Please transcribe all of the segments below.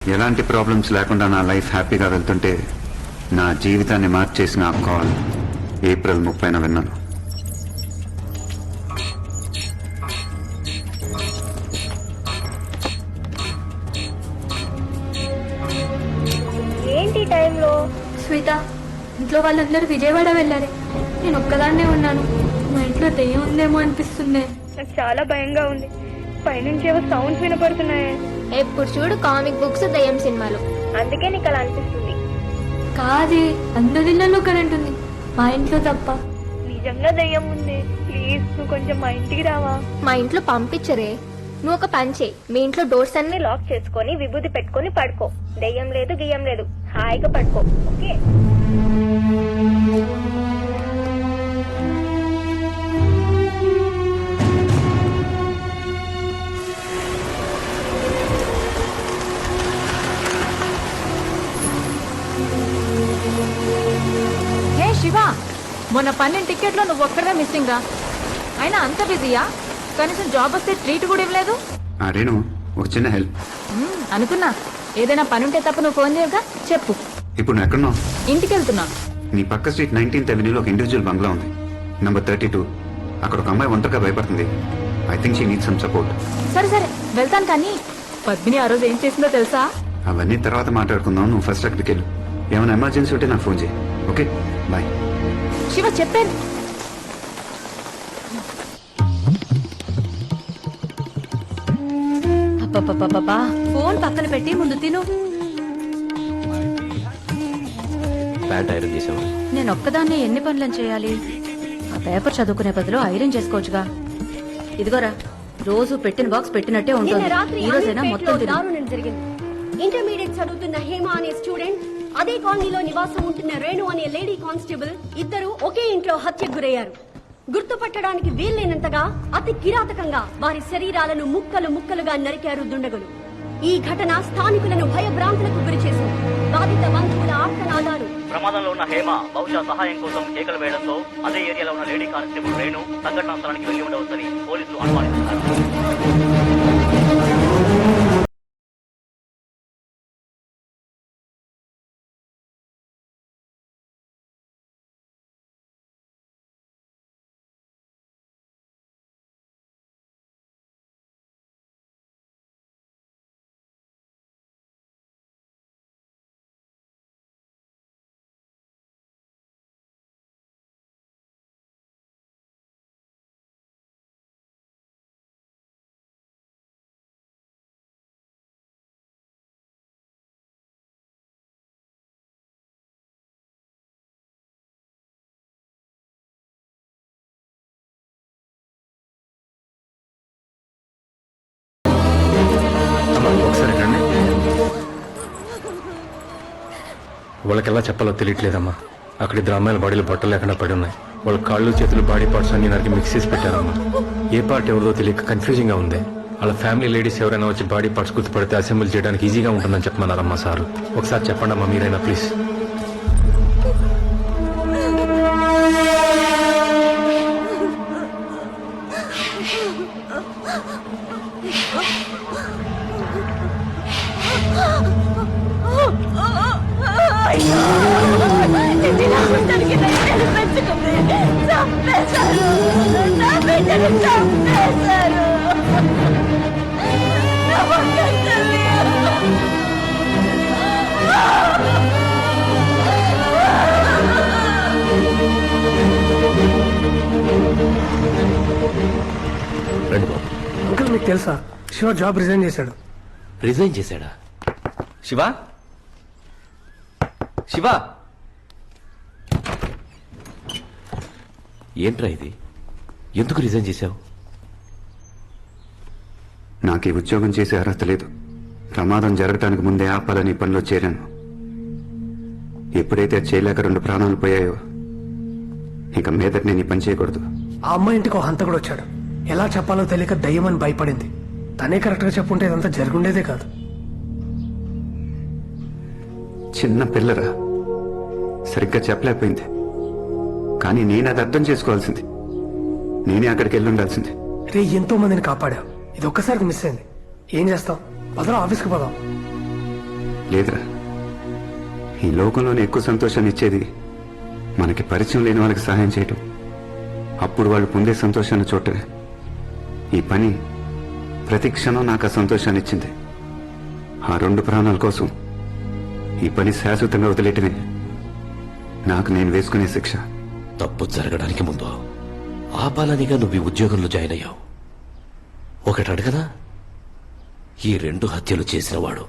ఎలాంటి ప్రాబ్లమ్స్ లేకుండా నా లైఫ్ హ్యాపీగా వెళ్తుంటే నా జీవితాన్ని మార్చేసిన ఆ కాల్ ఏప్రిల్ 30న విన్నాను. ఏంటి టైంలో? శ్వేత, ఇంట్లో వాళ్ళందరూ విజయవాడ వెళ్ళారే, నేను ఒక్కదాన్నే ఉన్నాను. మా ఇంట్లో దెయ్యం ఉందేమో అనిపిస్తుంది. నాకు చాలా భయంగా ఉంది. పైనుంచి ఏవో సౌండ్స్ వినపడుతున్నాయే. ఎప్పుడు చూడు కామిక్ బుక్స్ దయ్యం సినిమాలు, అందుకే నీకు అలా అనిపిస్తుంది. కాదే, అందరిళ్ళలో కరెంట్ ఉంది, మా ఇంట్లో తప్ప. నిజంగా దయ్యం ఉంది. ప్లీజ్ నువ్వు కొంచెం మా ఇంటికి రావా? మా ఇంట్లో పంపించరే. నువ్వు ఒక పని చేయి, మీ ఇంట్లో డోర్స్ అన్ని లాక్ చేసుకొని విభూతి పెట్టుకొని పడుకో. దయ్యం లేదు గియ్యం లేదు, హాయిగా పడుకో. ఓకే? హే శివ, మొన్న 12 టికెట్లో నువ్వు ఒక్కడే మిస్సింగ్ రా. అయినా అంత బిజీయా? కనీసం జాబ్ వస్తే ట్రీట్ కూడా ఇవ్వలేదు. రేణు, ఒక చిన్న హెల్ప్. అనుకున్నా ఏదైనా పని ఉంటే తప్ప నువ్వు ఫోన్ చేయగా. చెప్పు. ఇప్పుడు నువ్వు ఎక్కడున్నావు? ఇంటికి వెళ్తున్నా. నీ పక్క స్ట్రీట్ 19th Avenueలో ఒక ఇండివిజువల్ బంగ్లా ఉంది, నంబర్ 32. అక్కడ ఒక అమ్మాయి ఒంటరిగా భయపడుతుంది. I think she need some support. సరే సరే వెళ్తాను, కానీ పద్మిని ఆ రోజు ఏం చేసిందో తెలుసా? అవన్నీ తర్వాత మాట్లాడుకుందాం. నువ్వు ఫస్ట్ అక్కడికి వెళ్ళు. ఏమైనా ఎమర్జెన్సీ ఉంటే నాకు ఫోన్ చేయి. Okay, bye. శివ చెప్పాను. అబ్బబ్బబ్బబ్బా, ఫోన్ పక్కన పెట్టి ముందు తిను. ప్యాంట్ ఐరన్ చేసావా? నేను ఒక్కదాన్ని ఎన్ని పనులను చేయాలి? ఆ పేపర్ చదువుకునే బదులు ఐరన్ చేసుకోవచ్చుగా. ఇదిగోరా, రోజు పెట్టిన బాక్స్ పెట్టినట్టే ఉంటుంది. ఈ రోజైనా మొత్తం తిను. దారుణం జరిగింది. ఇంటర్మీడియట్ చదువుతున్న హేమ అనే స్టూడెంట్, అదే కాలనీలో నివాసం ఉంటున్న రేణు అనే లేడీ కానిస్టేబుల్ ఇద్దరు ఒకే ఇంట్లో హత్యకు గురయ్యారు. గుర్తుపట్టడానికి వీల్లేనంతగా అతి కిరాతకంగా వారి శరీరాలను ముక్కలు ముక్కలుగా నరికారు దుండగులు. ఈ ఘటన స్థానికులను భయభ్రాంతులకు గురిచేసింది. బాధిత బంధువుల ఆర్తనాదాలు. ప్రమాదంలో ఉన్న హేమ బహుశా సహాయం కోసం కేకలు వేయడంతో అదే ఏరియాలో ఉన్న లేడీ కానిస్టేబుల్ రేణు సంఘటనా స్థలానికి వెళ్లి ఉండవచ్చని పోలీసులు అనుమానిస్తున్నారు. ఒకసారి రండి. వాళ్ళకి ఎలా చెప్పాలో తెలియట్లేదమ్మా. అక్కడ ఇద్దరు అమ్మాయిల బాడీలో బట్టలు లేకుండా పడి ఉన్నాయి. వాళ్ళ కాళ్ళు చేతులు బాడీ పార్ట్స్ అన్ని నరికి మిక్స్ చేసి పెట్టారమ్మా. ఏ పార్ట్ ఎవరిదో తెలియక కన్ఫ్యూజింగ్ గా ఉంది. వాళ్ళ ఫ్యామిలీ లేడీస్ ఎవరైనా వచ్చి బాడీ పార్ట్స్ గుర్తుపడితే అసెంబ్లీ చేయడానికి ఈజీగా ఉంటుందని చెప్పమన్నారమ్మా సార్. ఒకసారి చెప్పండి అమ్మా మీరైనా ప్లీజ్. అంకుల్, మీకు తెలుసా శివ జాబ్ రిజైన్ చేశాడు? రిజైన్ చేశాడా? శివ, శివ, ఏంట్రా ఇది? ఎందుకు రిజైన్ చేశావు? నాకు ఈ ఉద్యోగం చేసే అర్హత లేదు. ప్రమాదం జరగటానికి ముందే ఆపాలని పనిలో చేరాను. ఎప్పుడైతే చేయలేక 2 ప్రాణాలు పోయాయో ఇక మీదట నేను ఈ పని చేయకూడదు. ఆ అమ్మాయి ఇంటికి ఒక హంతకుడు వచ్చాడు. ఎలా చెప్పాలో తెలియక దయ్యమని భయపడింది. తనే కరెక్ట్ గా చెప్పుంటే ఇదంతా జరుగుండేదే కాదు. చిన్న పిల్లరా, సరిగ్గా చెప్పలేకపోయింది. కానీ నేను అది అర్థం చేసుకోవాల్సింది. నేనే అక్కడికి వెళ్ళి ఉండాల్సింది. రే, ఎంతో మందిని కాపాడావు. ఇది ఒక్కసారికి మిస్ అయింది. ఏం చేస్తాం? పదరా, ఆఫీస్కి పోదాం. లేదురా, ఈ లోకంలోనే ఎక్కువ సంతోషాన్ని ఇచ్చేది మనకి పరిచయం లేని వాళ్ళకి సహాయం చేయటం. అప్పుడు వాళ్ళు పొందే సంతోషాన్ని చూడటమే. ఈ పని ప్రతి క్షణం నాకు ఆ సంతోషాన్ని ఇచ్చింది. ఆ 2 ప్రాణాల కోసం ఈ పని శాశ్వతంగా వదిలేయటమే నాకు నేను వేసుకునే శిక్ష. తప్పు జరగడానికి ముందు ఆపాలనిగా నువ్వు ఈ ఉద్యోగంలో జాయిన్ అయ్యావు. ఒకటి అడగనా, ఈ 2 హత్యలు చేసినవాడు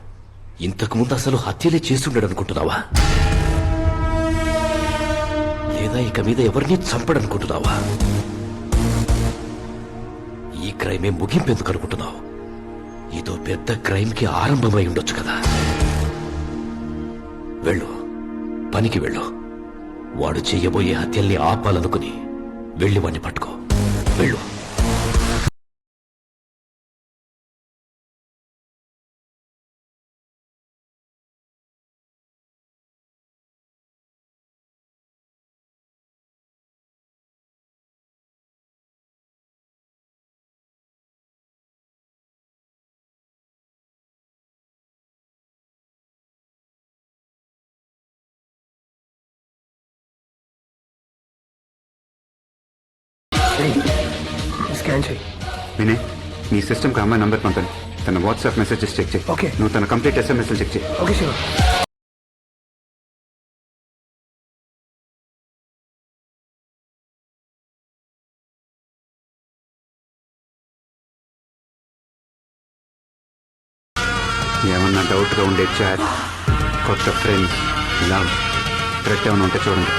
ఇంతకుముందు అసలు హత్యలే చేస్తుండడనుకుంటున్నావా, లేదా ఇక మీద ఎవరిని చంపడనుకుంటున్నావా? ఈ క్రైమే ముగింపెందుకు అనుకుంటున్నావు? ఇదో పెద్ద క్రైమ్ కి ఆరంభమై ఉండొచ్చు కదా. వెళ్ళు, పనికి వెళ్ళు. వాడు చెయ్యబోయే హత్యల్ని ఆపాలనుకుని వెళ్ళి వాణ్ణి పట్టుకో. వెళ్ళు. స్కాన్ చేయి. వినయ్, నీ సిస్టమ్కి అమ్మాయి నంబర్ పంపండి. తన వాట్సాప్ మెసేజెస్ చెక్ చేయి. ఓకే. నువ్వు తన కంప్లీట్ SMS చెక్ చేయి. ఓకే శివ. ఏమన్నా డౌట్గా ఉండే చాట్, కొత్త ఫ్రెండ్స్, లవ్, థ్రెట్ ఏమైనా ఉంటే చూడండి.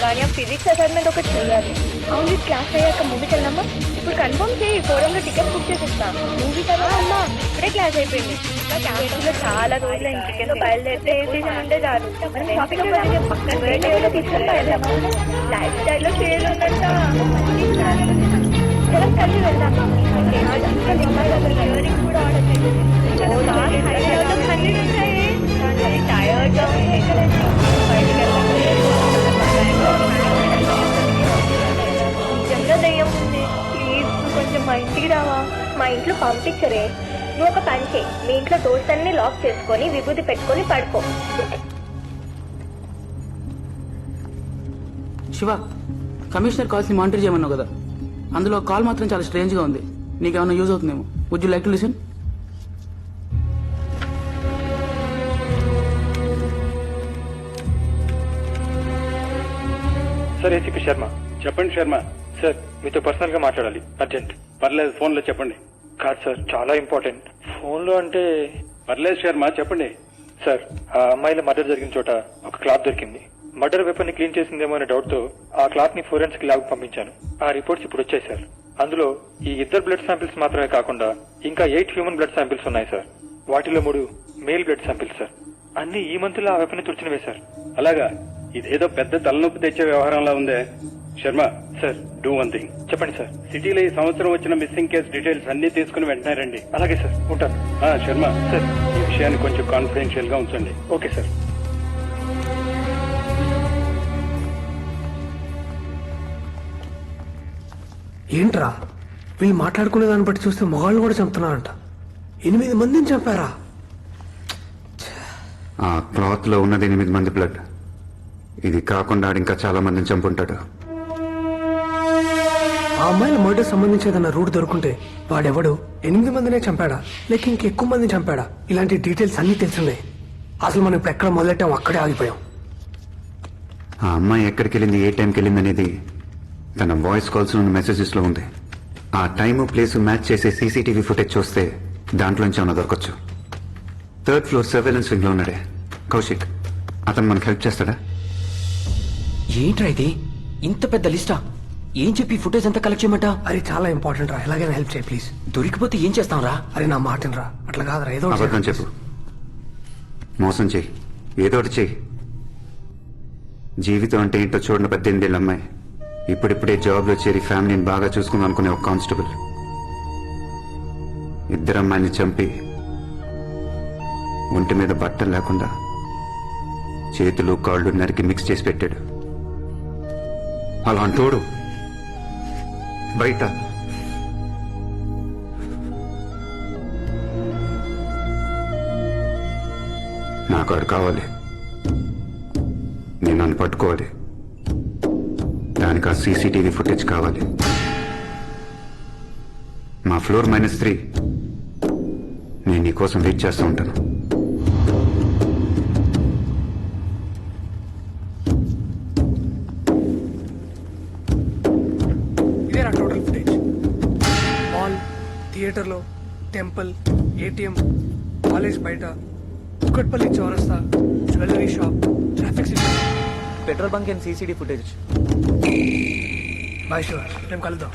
కానీ ఆ ఫిజిక్స్ అసైన్మెంట్ ఒకటి చేయాలి. అవును, క్లాస్ అయ్యాక మూవీకి వెళ్దామా? ఇప్పుడు కన్ఫర్మ్ చేయి, ఫోరంలో టికెట్ బుక్ చేసిస్తా. మూవీ కదా అమ్మా, ఇప్పుడే క్లాస్ అయిపోయింది. క్యాంటీన్లో చాలా రోజులు ఇంటికెళ్ళి బయలుదేరితే ఏ సీజన్ ఉంటే చాలు. షాపింగ్ తీసుకెళ్తా వెళ్దామా? లైఫ్ స్టైల్లో షేర్ ఉందంట. కలిసి వెళ్దామా? ఇయరింగ్ కూడా ఆర్డర్ చేసి టైర్డ్గా నిజంగా దయ్యం ఉంది. ప్లీజ్ కొంచెం మా ఇంటికి రావా? మా ఇంట్లో పంపించరే. నువ్వు ఒక పని చేయి, మీ ఇంట్లో డోర్స్ అన్ని లాక్ చేసుకొని విభూతి పెట్టుకొని పడుకో. శివ, కమిషనర్ కాల్స్ ని మానిటర్ చేయమన్నావు కదా, అందులో కాల్ మాత్రం చాలా స్ట్రేంజ్ గా ఉంది. నీకేమైనా యూజ్ అవుతుందేమో. Would you like to listen? Sir, ACP Sharma. చెప్పండి శర్మ. సార్, మీతో పర్సనల్ గా మాట్లాడాలి, అర్జెంట్. పర్లేదు, ఫోన్ లో చెప్పండి. కాదు సార్, చాలా ఇంపార్టెంట్. ఫోన్ లో అంటే? పర్లేదు శర్మ, చెప్పండి. సార్, ఆ అమ్మాయిల మర్డర్ జరిగిన చోట ఒక క్లాత్ దొరికింది. మర్డర్ వెపన్ ని క్లీన్ చేసిందేమో అనే డౌట్ తో ఆ క్లాత్ ని ఫోరెన్సిక్ ల్యాబ్ పంపించాను. ఆ రిపోర్ట్స్ ఇప్పుడు వచ్చాయి సార్. అందులో ఈ 2 బ్లడ్ శాంపిల్స్ మాత్రమే కాకుండా ఇంకా 8 హ్యూమన్ బ్లడ్ శాంపిల్స్ ఉన్నాయి సార్. వాటిలో 3 మేల్ బ్లడ్ శాంపిల్స్ సార్. అన్ని ఈ మంత్ లో ఆ వెపన్ తుడిచినవే సార్. అలాగా? ఇదేదో పెద్ద తలనొప్పి తెచ్చే వ్యవహారంలా ఉందే. Sharma sir, do one thing. చెప్పండి సార్. సిటీలో ఈ సంవత్సరం వచ్చిన మిస్సింగ్ కేసు డీటెయిల్స్ అన్ని తీసుకుని వెంటనే రండి. అలాగే సార్, ఉంటాను. శర్మ సార్, ఈ విషయాన్ని కొంచెం కాన్ఫిడెన్షియల్ గా ఉంచండి. Okay sir. ఏంట్రా వీళ్ళు మాట్లాడుకునే దాన్ని బట్టి చూస్తే మొగాళ్ళు కూడా చంపుతున్నారంట. 8 మందిని చంపారా? ఆ క్లాత్ లో ఉన్నది 8 మంది బ్లడ్. ఇది కాకుండా ఇంకా చాలా మందిని చంపుంటాడు. ఆ అమ్మాయిల మర్డర్ సంబంధించేదన్న రూట్ దొరుకుంటే వాడెవడు 8 మందినే చంపాడా లేక ఇంకెక్కువ మందిని చంపాడా? ఇలాంటి డీటెయిల్స్ అన్ని తెలిసిందే. అసలు మనం ఇప్పుడు ఎక్కడ మొదలెట్టాం అక్కడే ఆగిపోయాం. ఆ అమ్మాయి ఎక్కడికి వెళ్ళింది, ఏ టైంకి వెళ్ళింది అనేది తన వాయిస్ కాల్స్ ఉన్న మెసేజెస్ లో ఉంది. ఆ టైము ప్లేస్ మ్యాచ్ చేసే సీసీటీవీ ఫుటేజ్ చూస్తే దాంట్లోంచి ఏమైనా దొరకచ్చు. 3rd ఫ్లోర్ సర్వేలెన్స్ వింగ్ లో ఉన్నాడే కౌశిక్, అతను మనకు హెల్ప్ చేస్తాడా? ఏంట్రా ఇది, ఇంత పెద్ద లిస్టా? ఏం చెప్పి ఫుటేజ్ అంతా కలెక్ట్ చేయమంటా? అరే చాలా ఇంపార్టెంట్ రా, ఎలాగైనా హెల్ప్ చేయి ప్లీజ్. దొరికిపోతే ఏం చేస్తాం రా? అరే నా మాటను రా, అట్లా కాదురా, ఏదో ఒకటి అబద్ధం చెప్పు, మోసం చెయ్యి, ఏదో ఒకటి చెయ్యి. జీవితం అంటే ఏంటో చూడని 18 ఏళ్ళ అమ్మాయి ఇప్పుడిప్పుడే జాబ్లో చేరి ఫ్యామిలీని బాగా చూసుకుందాం అనుకునే ఒక కానిస్టేబుల్ 2 అమ్మాయిని చంపి ఒంటి మీద బట్టలు లేకుండా చేతులు కాళ్ళు నరికి మిక్స్ చేసి పెట్టాడు. అలాంటోడు బయట నాకు ఆడు కావాలి. నేను నన్ను పట్టుకోవాలి. దానికి ఆ సీసీటీవీ ఫుటేజ్ కావాలి. మా ఫ్లోర్ -3 నేను నీ కోసం వెయిట్ చేస్తూ ఉంటాను. ఇదే నా టోటల్ ఫుటేజ్. మాల్, థియేటర్లో, టెంపుల్, ఏటీఎం, కాలేజ్ బయట, కుకట్పల్లి చౌరస్తా, jewellery shop, traffic signal. Petrol bunk and CCD footage. Bye Shiva, రేపు కలుద్దాం.